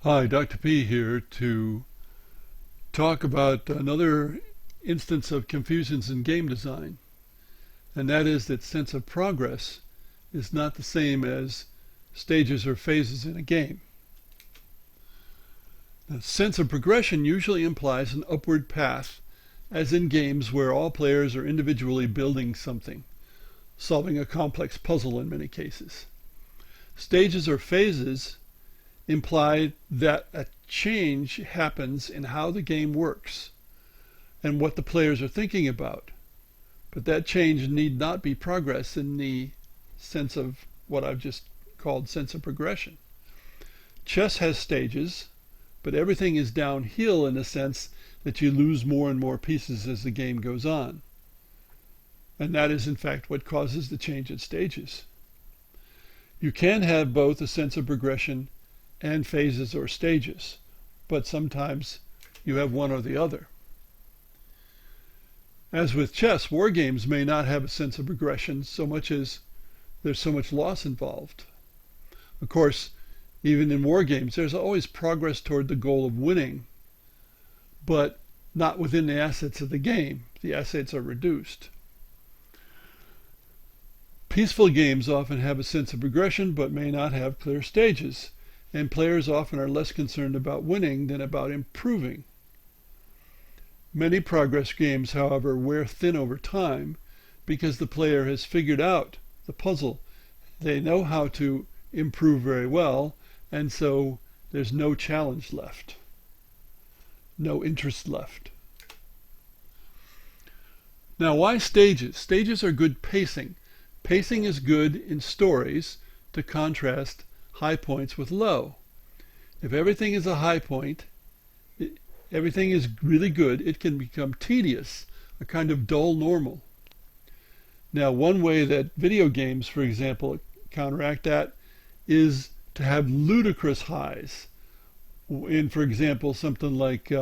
Hi, Dr. P here to talk about another instance of confusions in game design, and that is that sense of progress is not the same as stages or phases in a game. The sense of progression usually implies an upward path, as in games where all players are individually building something, solving a complex puzzle in many cases. Stages or phases imply that a change happens in how the game works and what the players are thinking about. But that change need not be progress in the sense of what I've just called sense of progression. Chess has stages, but everything is downhill in the sense that you lose more and more pieces as the game goes on. And that is in fact what causes the change at stages. You can have both a sense of progression and phases or stages, but sometimes you have one or the other. As with chess, war games may not have a sense of progression so much as there's so much loss involved. Of course, even in war games, there's always progress toward the goal of winning, but not within the assets of the game. The assets are reduced. Peaceful games often have a sense of progression, but may not have clear stages, and players often are less concerned about winning than about improving. Many progress games, however, wear thin over time because the player has figured out the puzzle. They know how to improve very well, and so there's no challenge left, no interest left. Now, why stages? Stages are good pacing. Pacing is good in stories to contrast high points with low. If everything is a high point, everything is really good, it can become tedious, a kind of dull normal. Now, one way that video games, for example, counteract that is to have ludicrous highs. In, for example, something like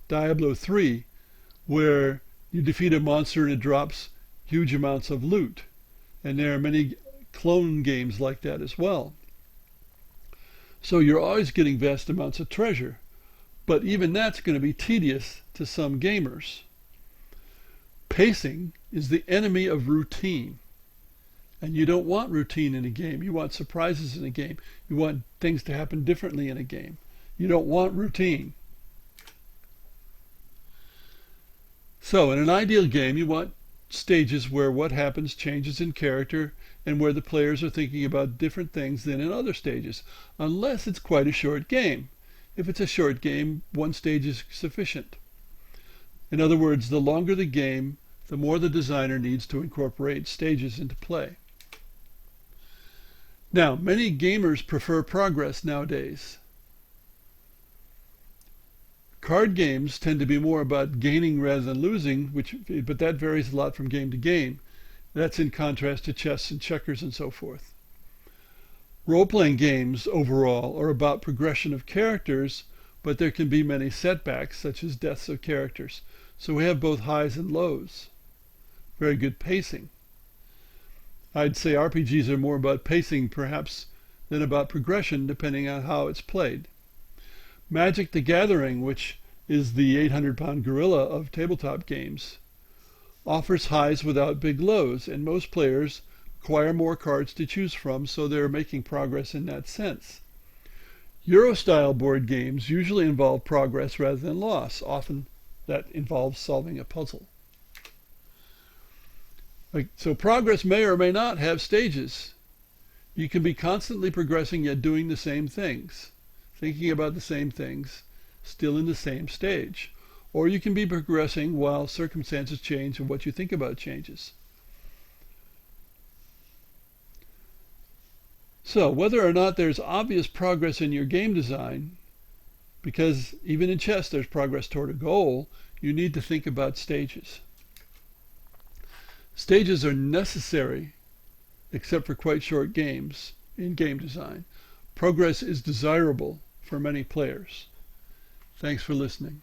Diablo 3, where you defeat a monster and it drops huge amounts of loot. And there are many clone games like that as well. So you're always getting vast amounts of treasure, but even that's going to be tedious to some gamers. Pacing is the enemy of routine, and you don't want routine in a game. You want surprises in a game. You want things to happen differently in a game. You don't want routine. So in an ideal game, you want stages where what happens changes in character and where the players are thinking about different things than in other stages, unless it's quite a short game. If it's a short game, one stage is sufficient. In other words, the longer the game, the more the designer needs to incorporate stages into play. Now, many gamers prefer progress nowadays. Card games tend to be more about gaining rather than losing, but that varies a lot from game to game. That's in contrast to chess and checkers and so forth. Role-playing games overall are about progression of characters, but there can be many setbacks, such as deaths of characters. So we have both highs and lows. Very good pacing. I'd say RPGs are more about pacing, perhaps, than about progression, depending on how it's played. Magic the Gathering, which is the 800-pound gorilla of tabletop games, offers highs without big lows, and most players acquire more cards to choose from, so they're making progress in that sense. Euro-style board games usually involve progress rather than loss. Often that involves solving a puzzle. So progress may or may not have stages. You can be constantly progressing yet doing the same things, thinking about the same things, still in the same stage. Or you can be progressing while circumstances change and what you think about changes. So whether or not there's obvious progress in your game design, because even in chess there's progress toward a goal, you need to think about stages. Stages are necessary, except for quite short games, in game design. Progress is desirable for many players. Thanks for listening.